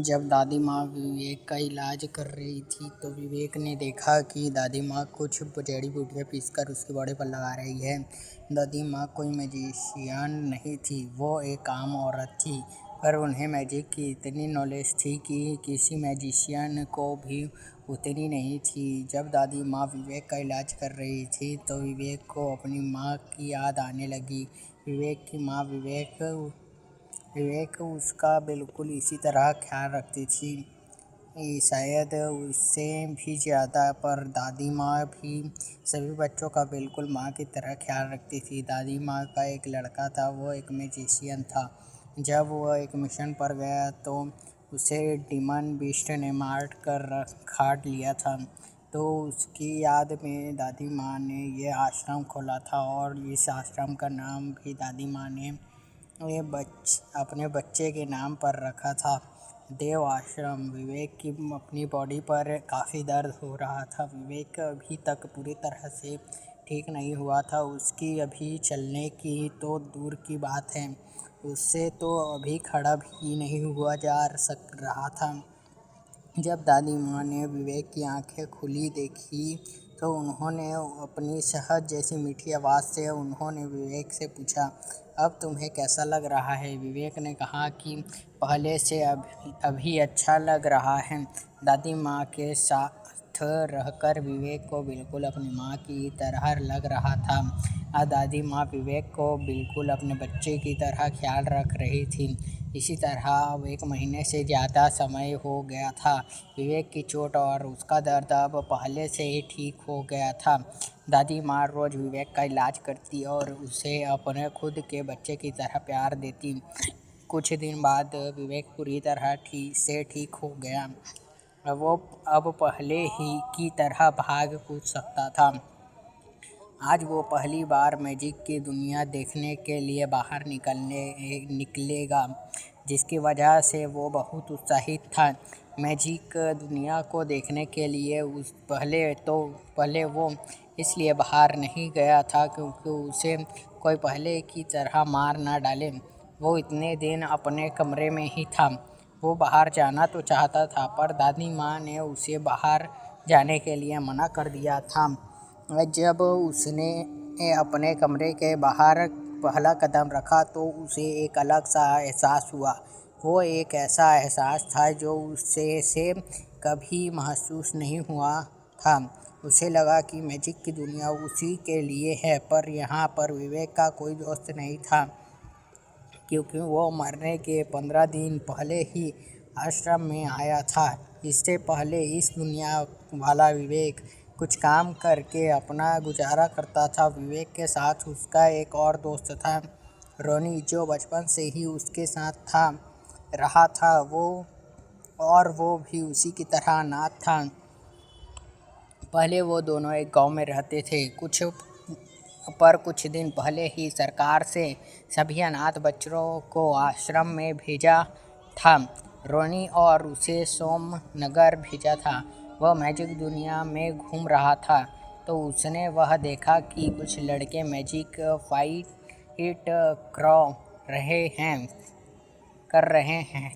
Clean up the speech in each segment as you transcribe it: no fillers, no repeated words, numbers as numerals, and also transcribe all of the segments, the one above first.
जब दादी माँ विवेक का इलाज कर रही थी तो विवेक ने देखा कि दादी माँ कुछ जड़ी बूटियाँ पीसकर उसकी बॉडी पर लगा रही है। दादी माँ कोई मैजिशियन नहीं थी, वो एक आम औरत थी, पर उन्हें मैजिक की इतनी नॉलेज थी कि किसी मैजिशियन को भी उतनी नहीं थी। जब दादी माँ विवेक का इलाज कर रही थी तो विवेक को अपनी माँ की याद आने लगी। विवेक की माँ विवेक उसका बिल्कुल इसी तरह ख्याल रखती थी, शायद उससे भी ज़्यादा। पर दादी माँ भी सभी बच्चों का बिल्कुल माँ की तरह ख्याल रखती थी। दादी माँ का एक लड़का था, वो एक मैजिशियन था। जब वह एक मिशन पर गया तो उसे डिमन बीस्ट ने मार कर काट लिया था। तो उसकी याद में दादी माँ ने ये आश्रम खोला था और इस आश्रम का नाम भी दादी माँ ने अपने बच्चे के नाम पर रखा था, देव आश्रम। विवेक की अपनी बॉडी पर काफ़ी दर्द हो रहा था। विवेक अभी तक पूरी तरह से ठीक नहीं हुआ था। उसकी अभी चलने की तो दूर की बात है, उससे तो अभी खड़ा भी नहीं हुआ जा रहा था। जब दादी माँ ने विवेक की आंखें खुली देखी तो उन्होंने अपनी शहद जैसी मीठी आवाज़ से उन्होंने विवेक से पूछा, अब तुम्हें कैसा लग रहा है? विवेक ने कहा कि पहले से अभी अच्छा लग रहा है। दादी माँ के साथ रहकर विवेक को बिल्कुल अपनी माँ की तरह लग रहा था। दादी माँ विवेक को बिल्कुल अपने बच्चे की तरह ख्याल रख रही थी। इसी तरह अब 1 महीने से ज़्यादा समय हो गया था। विवेक की चोट और उसका दर्द अब पहले से ही ठीक हो गया था। दादी माँ रोज़ विवेक का इलाज करती और उसे अपने खुद के बच्चे की तरह प्यार देती। कुछ दिन बाद विवेक पूरी तरह ठीक हो गया। वो अब पहले ही की तरह भाग कूद सकता था। आज वो पहली बार मैजिक की दुनिया देखने के लिए बाहर निकलेगा, जिसकी वजह से वो बहुत उत्साहित था। मैजिक दुनिया को देखने के लिए पहले वो इसलिए बाहर नहीं गया था क्योंकि उसे कोई पहले की तरह मार ना डाले। वो इतने दिन अपने कमरे में ही था। वो बाहर जाना तो चाहता था, पर दादी माँ ने उसे बाहर जाने के लिए मना कर दिया था। जब उसने अपने कमरे के बाहर पहला कदम रखा तो उसे एक अलग सा एहसास हुआ। वो एक ऐसा एहसास था जो उससे कभी महसूस नहीं हुआ था। उसे लगा कि मैजिक की दुनिया उसी के लिए है, पर यहाँ पर विवेक का कोई दोस्त नहीं था, क्योंकि वो मरने के 15 दिन पहले ही आश्रम में आया था। इससे पहले इस दुनिया वाला विवेक कुछ काम करके अपना गुजारा करता था। विवेक के साथ उसका एक और दोस्त था, रोनी, जो बचपन से ही उसके साथ रहा था। वो भी उसी की तरह अनाथ था। पहले वो दोनों एक गांव में रहते थे। कुछ दिन पहले ही सरकार से सभी अनाथ बच्चों को आश्रम में भेजा था। रोनी और उसे सोमनगर भेजा था। वह मैजिक दुनिया में घूम रहा था तो उसने वह देखा कि कुछ लड़के मैजिक फाइट कर रहे हैं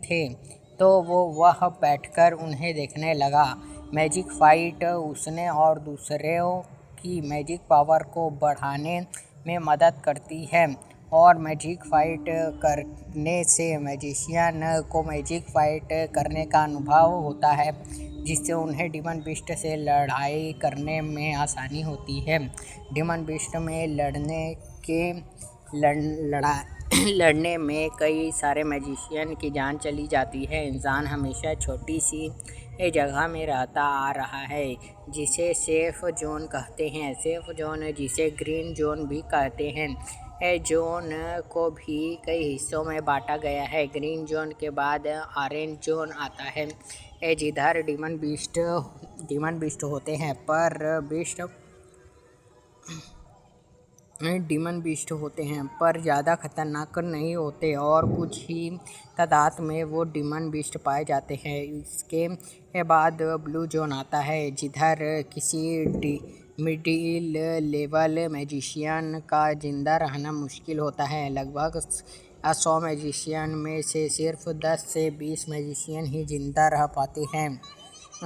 थे। तो वह बैठकर उन्हें देखने लगा। मैजिक फाइट उसने और दूसरों की मैजिक पावर को बढ़ाने में मदद करती है, और मैजिक फाइट करने से मैजिशियन को मैजिक फाइट करने का अनुभव होता है, जिससे उन्हें डिमन बीस्ट से लड़ाई करने में आसानी होती है। डिमन बीस्ट में लड़ने में कई सारे मैजिशियन की जान चली जाती है। इंसान हमेशा छोटी सी जगह में रहता आ रहा है, जिसे सेफ जोन कहते हैं। सेफ जोन, जिसे ग्रीन जोन भी कहते हैं, जोन को भी कई हिस्सों में बांटा गया है। ग्रीन जोन के बाद ऑरेंज जोन आता है, जिधर डिमन बीस्ट होते हैं, पर ज़्यादा खतरनाक नहीं होते और कुछ ही तादाद में वो डिमन बीस्ट पाए जाते हैं। इसके बाद ब्लू जोन आता है, जिधर किसी मिडिल लेवल मैजिशियन का जिंदा रहना मुश्किल होता है। लगभग 100 मैजिशियन में से सिर्फ 10 से 20 मैजिशियन ही जिंदा रह पाते हैं।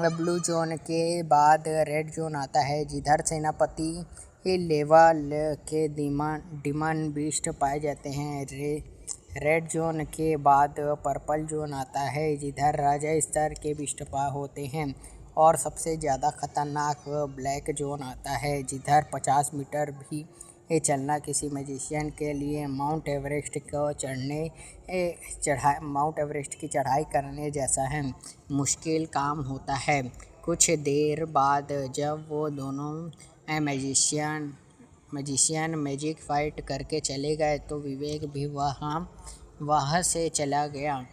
ब्लू जोन के बाद रेड जोन आता है, जिधर सेनापति लेवल के डिमन बीस्ट पाए जाते हैं। रेड जोन के बाद पर्पल जोन आता है, जिधर राजा स्तर के बीस्ट होते हैं। और सबसे ज़्यादा खतरनाक ब्लैक जोन आता है, जिधर 50 मीटर भी चलना किसी मैजिशियन के लिए माउंट एवरेस्ट की चढ़ाई करने जैसा है मुश्किल काम होता है। कुछ देर बाद जब वो दोनों मैजिशियन मैजिक फाइट करके चले गए तो विवेक भी वहाँ से चला गया।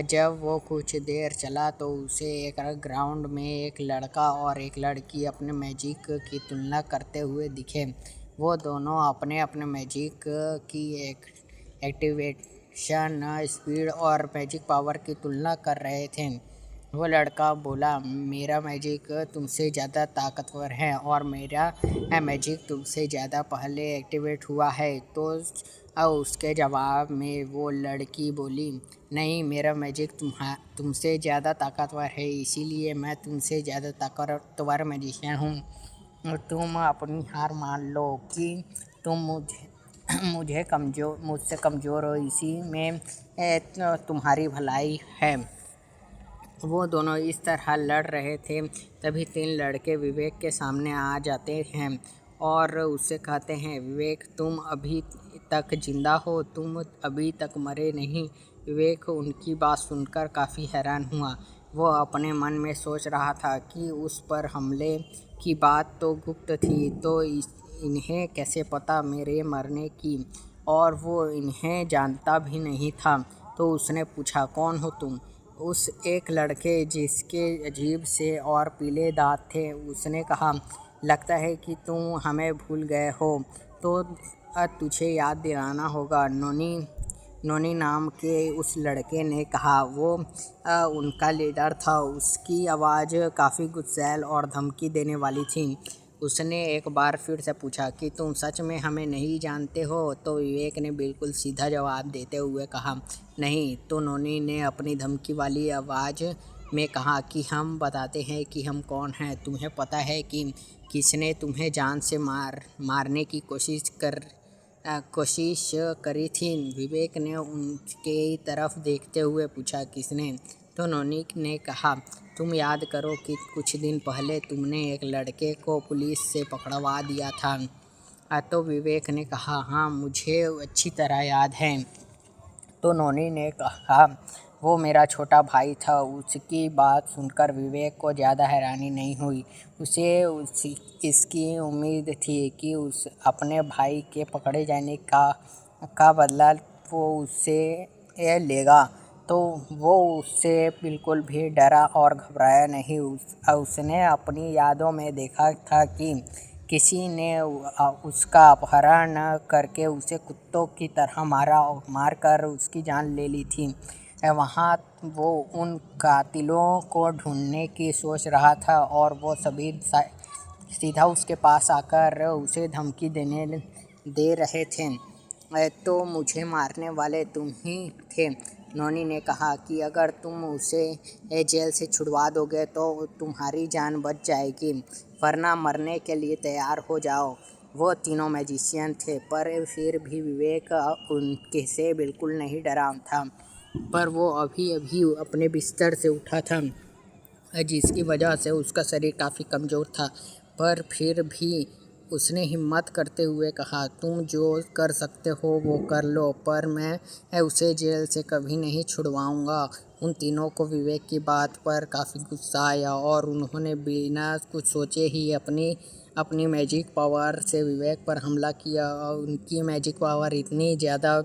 जब वो कुछ देर चला तो उसे एक ग्राउंड में एक लड़का और एक लड़की अपने मैजिक की तुलना करते हुए दिखे। वो दोनों अपने अपने मैजिक की एक्टिवेशन स्पीड और मैजिक पावर की तुलना कर रहे थे। वो लड़का बोला, मेरा मैजिक तुमसे ज़्यादा ताकतवर है और मेरा मैजिक तुमसे ज़्यादा पहले एक्टिवेट हुआ है। तो उसके जवाब में वो लड़की बोली, नहीं, मेरा मैजिक तुमसे ज़्यादा ताकतवर है, इसीलिए मैं तुमसे ज़्यादा ताकतवर मैजिशियन हूँ। तुम अपनी हार मान लो कि तुम मुझसे कमज़ोर हो, इसी में तुम्हारी भलाई है। वो दोनों इस तरह लड़ रहे थे, तभी 3 लड़के विवेक के सामने आ जाते हैं और उससे कहते हैं, विवेक, तुम अभी तक जिंदा हो, तुम अभी तक मरे नहीं। विवेक उनकी बात सुनकर काफ़ी हैरान हुआ। वो अपने मन में सोच रहा था कि उस पर हमले की बात तो गुप्त थी, तो इन्हें कैसे पता मेरे मरने की, और वो इन्हें जानता भी नहीं था। तो उसने पूछा, कौन हो तुम? उस एक लड़के जिसके अजीब से और पीले दांत थे, उसने कहा, लगता है कि तुम हमें भूल गए हो, तो तुझे याद दिलाना होगा। नोनी नाम के उस लड़के ने कहा। वो उनका लीडर था। उसकी आवाज़ काफ़ी गुस्सैल और धमकी देने वाली थी। उसने एक बार फिर से पूछा कि तुम सच में हमें नहीं जानते हो? तो विवेक ने बिल्कुल सीधा जवाब देते हुए कहा, नहीं। तो नोनी ने अपनी धमकी वाली आवाज़ में कहा कि हम बताते हैं कि हम कौन हैं। तुम्हें पता है कि किसने तुम्हें जान से मारने की कोशिश करी थी? विवेक ने उनके तरफ देखते हुए पूछा, किसने? तो नोनी ने कहा, तुम याद करो कि कुछ दिन पहले तुमने एक लड़के को पुलिस से पकड़वा दिया था। तो विवेक ने कहा, हाँ, मुझे अच्छी तरह याद है। तो नोनी ने कहा, वो मेरा छोटा भाई था। उसकी बात सुनकर विवेक को ज़्यादा हैरानी नहीं हुई। उसे इसकी उम्मीद थी कि उस अपने भाई के पकड़े जाने का बदला वो उससे लेगा। तो वो उससे बिल्कुल भी डरा और घबराया नहीं। उसने अपनी यादों में देखा था कि किसी ने उसका अपहरण करके उसे कुत्तों की तरह मारकर उसकी जान ले ली थी। वहाँ वो उन कातिलों को ढूंढने की सोच रहा था और वो सभी सीधा उसके पास आकर उसे धमकी दे रहे थे। तो मुझे मारने वाले तुम ही थे। नोनी ने कहा कि अगर तुम उसे जेल से छुड़वा दोगे तो तुम्हारी जान बच जाएगी, वरना मरने के लिए तैयार हो जाओ। वो तीनों मैजिशियन थे, पर फिर भी विवेक उनके से बिल्कुल नहीं डरा था। पर वो अभी अभी अपने बिस्तर से उठा था, जिसकी वजह से उसका शरीर काफ़ी कमज़ोर था। पर फिर भी उसने हिम्मत करते हुए कहा, तुम जो कर सकते हो वो कर लो, पर मैं उसे जेल से कभी नहीं छुड़वाऊंगा। उन तीनों को विवेक की बात पर काफ़ी गुस्सा आया और उन्होंने बिना कुछ सोचे ही अपनी मैजिक पावर से विवेक पर हमला किया। उनकी मैजिक पावर इतनी ज़्यादा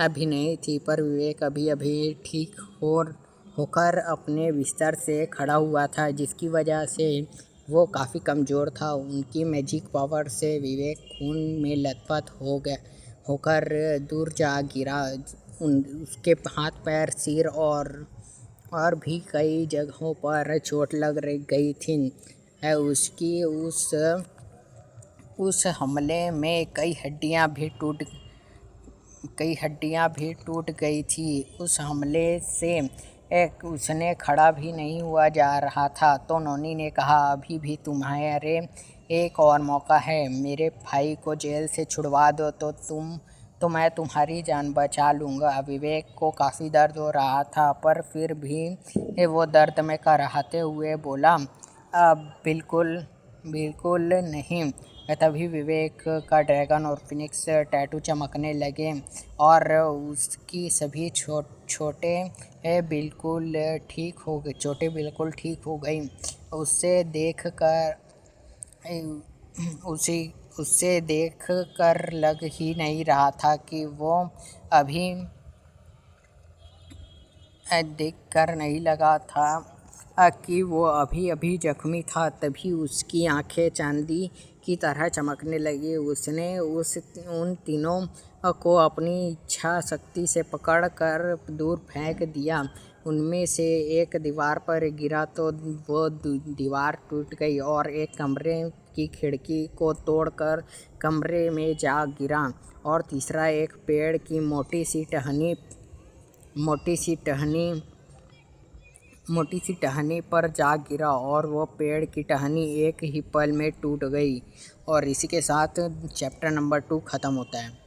अभी नहीं थी, पर विवेक अभी अभी ठीक होकर अपने बिस्तर से खड़ा हुआ था, जिसकी वजह से वो काफ़ी कमज़ोर था। उनकी मैजिक पावर से विवेक खून में लथपथ होकर दूर जा गिरा। उसके हाथ पैर, सिर और भी कई जगहों पर चोट लग गई थी। उसकी उस उस हमले में कई हड्डियां भी टूट गई थी। उस हमले से उसने खड़ा भी नहीं हुआ जा रहा था तो नोनी ने कहा, अभी भी तुम्हारे एक और मौका है। मेरे भाई को जेल से छुड़वा दो तो मैं तुम्हारी जान बचा लूँगा। विवेक को काफ़ी दर्द हो रहा था पर फिर भी वो दर्द में कराहते हुए बोला, बिल्कुल बिल्कुल नहीं। तभी विवेक का ड्रैगन और फिनिक्स टैटू चमकने लगे और उसकी सभी चोटें बिल्कुल ठीक हो गई। उससे देख कर लग ही नहीं रहा था कि वो अभी देख कर नहीं लगा था कि वो अभी जख्मी था। तभी उसकी आंखें चांदी की तरह चमकने लगी। उसने उन तीनों को अपनी इच्छा शक्ति से पकड़ कर दूर फेंक दिया। उनमें से एक दीवार पर गिरा तो वो दीवार टूट गई और एक कमरे की खिड़की को तोड़कर कमरे में जा गिरा और तीसरा एक पेड़ की मोटी सी टहनी पर जा गिरा और वो पेड़ की टहनी एक ही पल में टूट गई। और इसी के साथ चैप्टर नंबर 2 ख़त्म होता है।